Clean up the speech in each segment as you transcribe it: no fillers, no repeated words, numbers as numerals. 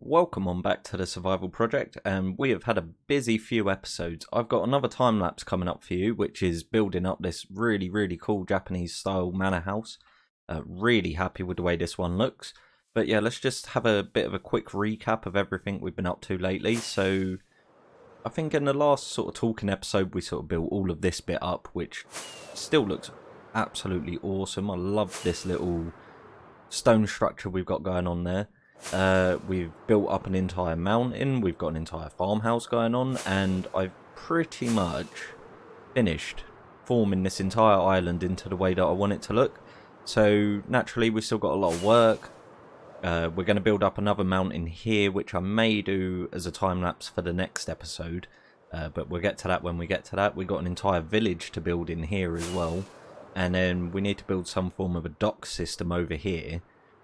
welcome on back to the Survival Project, and we have had a busy few episodes. I've got another time lapse coming up for you, which is building up this really cool Japanese style manor house. Really happy with the way this one looks. But yeah, let's just have a bit of a quick recap of everything we've been up to lately. So I think in the last sort of talking episode, we sort of built all of this bit up, which still looks absolutely awesome. I love this little stone structure we've got going on there. We've built up an entire mountain, we've got an entire farmhouse going on, and I've pretty much finished forming this entire island into the way that I want it to look. So naturally we've still got a lot of work. We're going to build up another mountain here, which I may do as a time-lapse for the next episode, but we'll get to that when we get to that. We've got an entire village to build in here as well, and then we need to build some form of a dock system over here.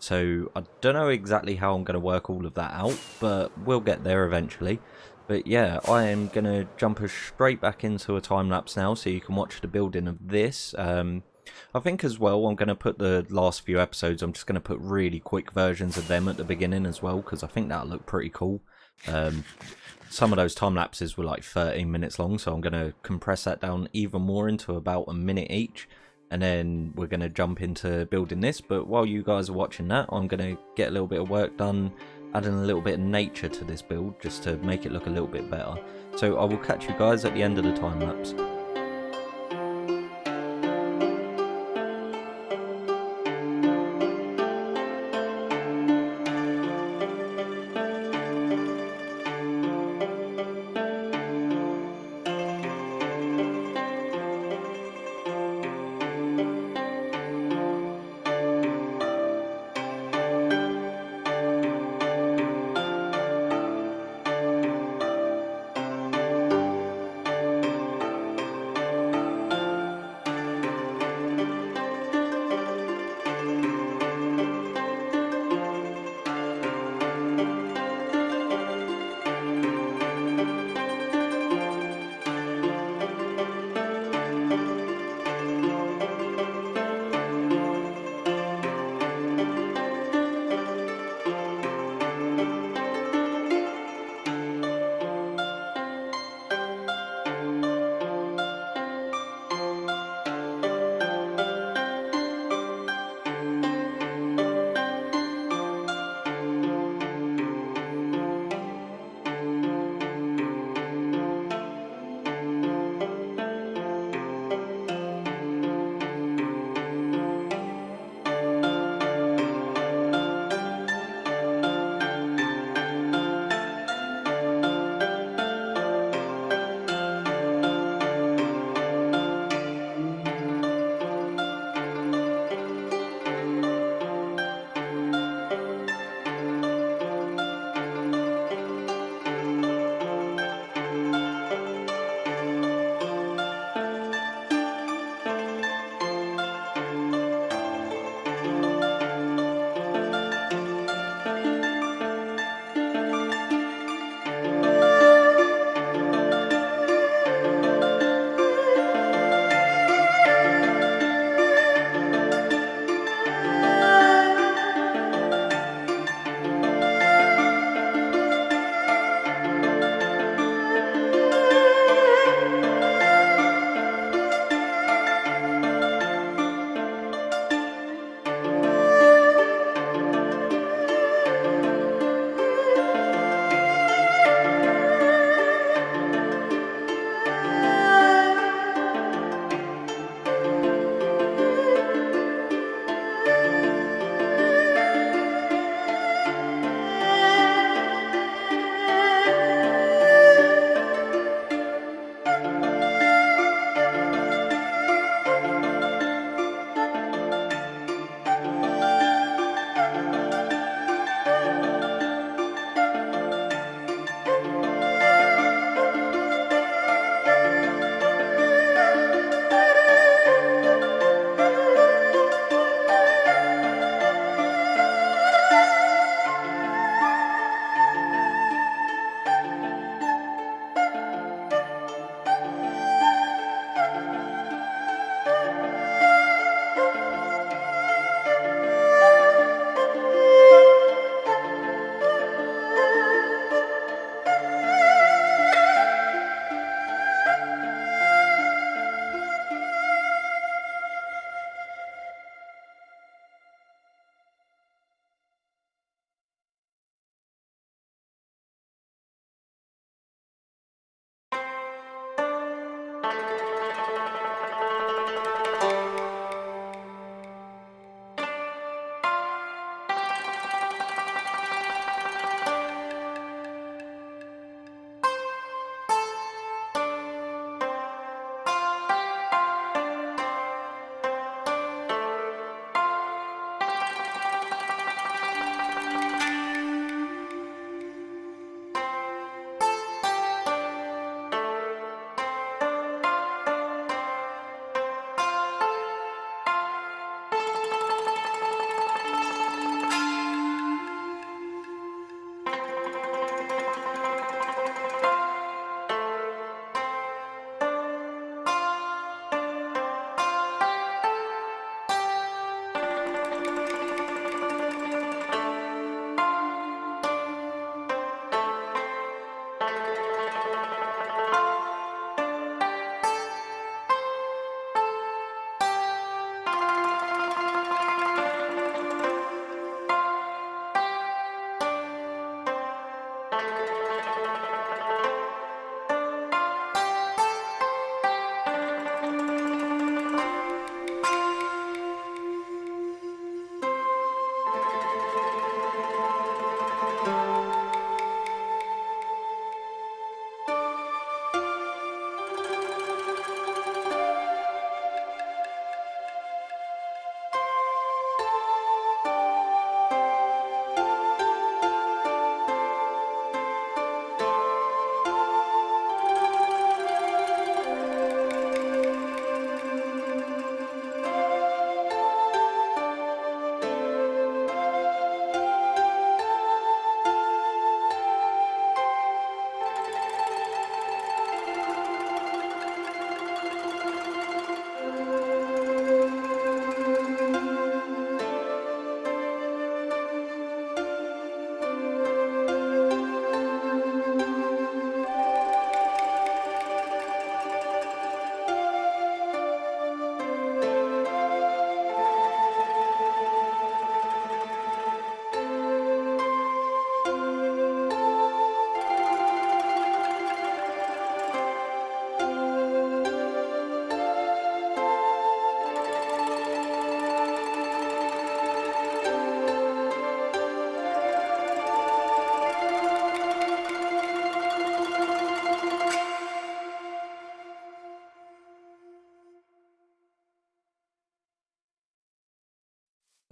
So I don't know exactly how I'm going to work all of that out, but we'll get there eventually. But yeah, I am going to jump us straight back into a time-lapse now so you can watch the building of this. I think as well I'm going to put the last few episodes, I'm just going to put really quick versions of them at the beginning as well, because I think that'll look pretty cool. Some of those time lapses were like 13 minutes long, so I'm going to compress that down even more into about a minute each, and then we're going to jump into building this. But while you guys are watching that, I'm going to get a little bit of work done, adding a little bit of nature to this build just to make it look a little bit better. So I will catch you guys at the end of the time lapse.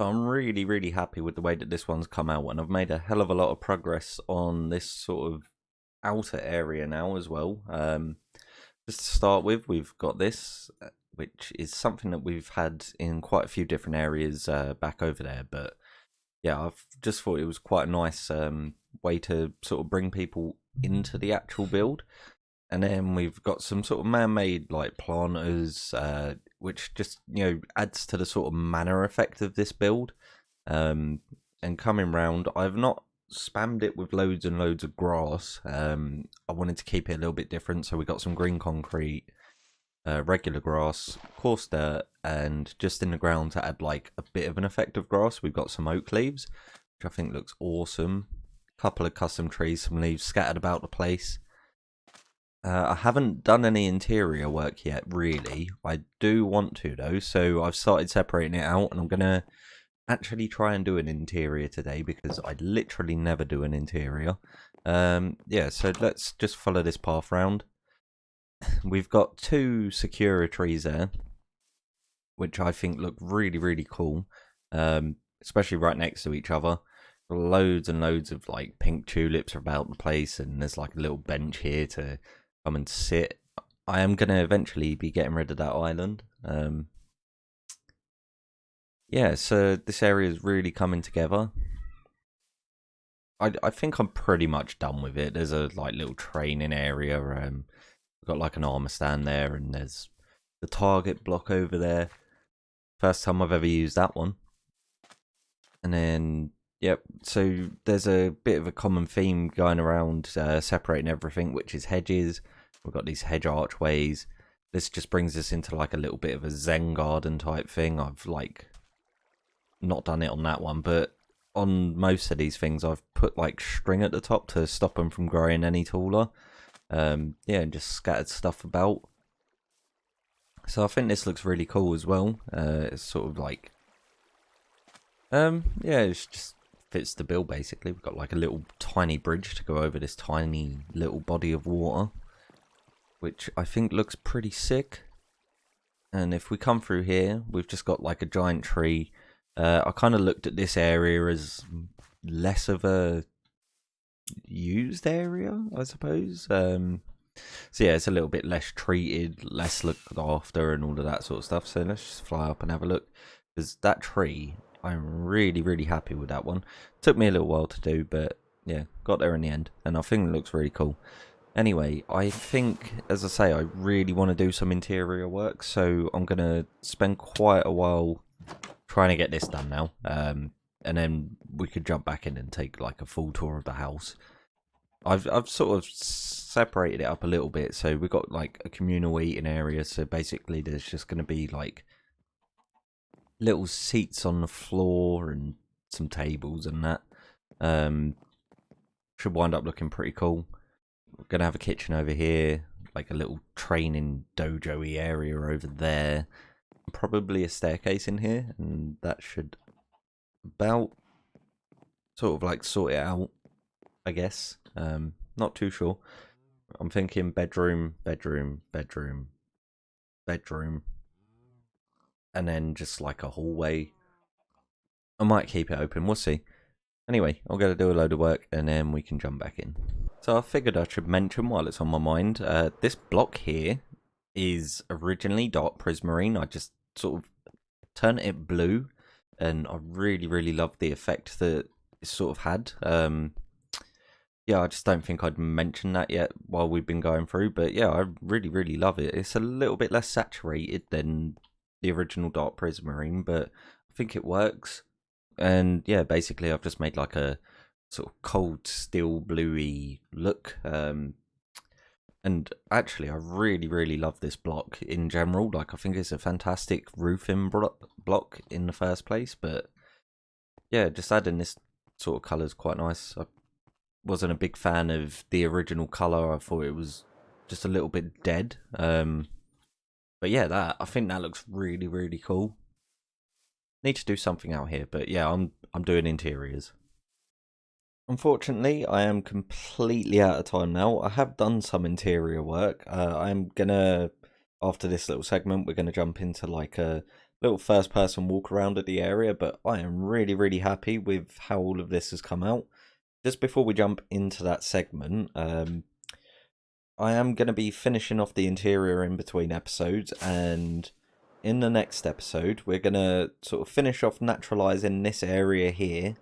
So I'm really, really happy with the way that this one's come out, and I've made a hell of a lot of progress on this sort of outer area now as well. Just to start with, we've got this, which is something that we've had in quite a few different areas back over there. But yeah, I've just thought it was quite a nice way to sort of bring people into the actual build. And then we've got some sort of man-made like planters, which just adds to the sort of manor effect of this build. And coming round, I've not spammed it with loads and loads of grass. I wanted to keep it a little bit different, so we got some green concrete, regular grass, coarse dirt, and just in the ground to add like a bit of an effect of grass, we've got some oak leaves, which I think looks awesome. A couple of custom trees, some leaves scattered about the place. I haven't done any interior work yet, really. I do want to, though, so I've started separating it out, and I'm going to actually try and do an interior today, because I literally never do an interior. Yeah, so let's just follow this path round. We've got 2 Sakura trees there, which I think look really, really cool, especially right next to each other. Loads and loads of like pink tulips are about the place, and there's like a little bench here to come and sit. I am going to eventually be getting rid of that island. Yeah, so this area is really coming together. I think I'm pretty much done with it. There's a like little training area. We've got like an armor stand there, and there's the target block over there. First time I've ever used that one. And then, yep, so there's a bit of a common theme going around separating everything, which is hedges. We've got these hedge archways. This just brings us into like a little bit of a Zen Garden type thing. I've like not done it on that one, but on most of these things I've put like string at the top to stop them from growing any taller. Yeah, and just scattered stuff about. So I think this looks really cool as well. It's sort of like yeah, it just fits the bill basically. We've got like a little tiny bridge to go over this tiny little body of water, which I think looks pretty sick. And if we come through here, we've just got like a giant tree. I kind of looked at this area as less of a used area, I suppose. So yeah, it's a little bit less treated, less looked after, and all of that sort of stuff. So let's just fly up and have a look, because that tree, I'm really, really happy with that one. Took me a little while to do, but yeah, got there in the end, and I think it looks really cool. Anyway, I think, as I say, I really want to do some interior work, so I'm going to spend quite a while trying to get this done now. And then we could jump back in and take like a full tour of the house. I've sort of separated it up a little bit, so we've got like a communal eating area, so basically there's just going to be like little seats on the floor and some tables and that. Should wind up looking pretty cool. We're going to have a kitchen over here, like a little training dojo-y area over there. Probably a staircase in here, and that should about sort of like sort it out, I guess. Not too sure. I'm thinking bedroom, bedroom, bedroom, bedroom, and then just like a hallway. I might keep it open, we'll see. Anyway, I'm going to do a load of work, and then we can jump back in. So I figured I should mention while it's on my mind, this block here is originally dark prismarine. I just sort of turned it blue, and I really, really love the effect that it sort of had. Yeah, I just don't think I'd mentioned that yet while we've been going through, but yeah, I really, really love it. It's a little bit less saturated than the original dark prismarine, but I think it works. And yeah, basically I've just made like a sort of cold steel bluey look. And actually I really, really love this block in general. Like, I think it's a fantastic roofing block in the first place, but yeah, just adding this sort of colour is quite nice. I wasn't a big fan of the original colour. I thought it was just a little bit dead. But yeah, I think that looks really, really cool. Need to do something out here, but yeah, I'm doing interiors. Unfortunately, I am completely out of time now. I have done some interior work. I'm gonna, after this little segment, we're gonna jump into like a little first person walk around at the area, but I am really, really happy with how all of this has come out. Just before we jump into that segment, I am going to be finishing off the interior in between episodes, and in the next episode, we're going to sort of finish off naturalizing this area here,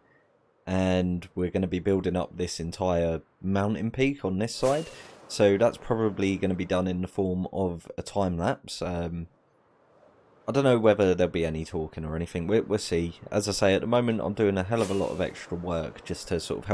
and we're going to be building up this entire mountain peak on this side. So that's probably going to be done in the form of a time lapse. I don't know whether there'll be any talking or anything. We'll see. As I say, at the moment, I'm doing a hell of a lot of extra work just to sort of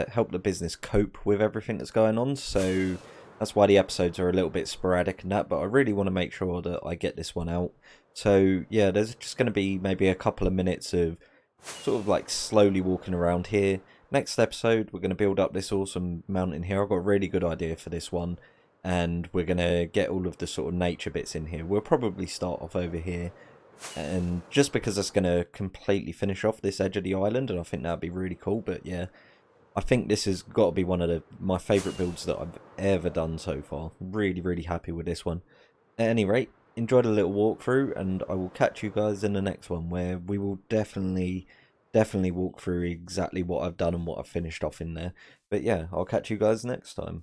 help the business cope with everything that's going on. So that's why the episodes are a little bit sporadic and that. But I really want to make sure that I get this one out. So yeah, there's just going to be maybe a couple of minutes of sort of like slowly walking around here. Next episode, we're going to build up this awesome mountain here. I've got a really good idea for this one, and we're going to get all of the sort of nature bits in here. We'll probably start off over here, and just because that's going to completely finish off this edge of the island, and I think that'd be really cool. But yeah, I think this has got to be one of my favourite builds that I've ever done so far. Really, really happy with this one. At any rate, enjoyed a little walkthrough, and I will catch you guys in the next one, where we will definitely walk through exactly what I've done and what I've finished off in there. But yeah, I'll catch you guys next time.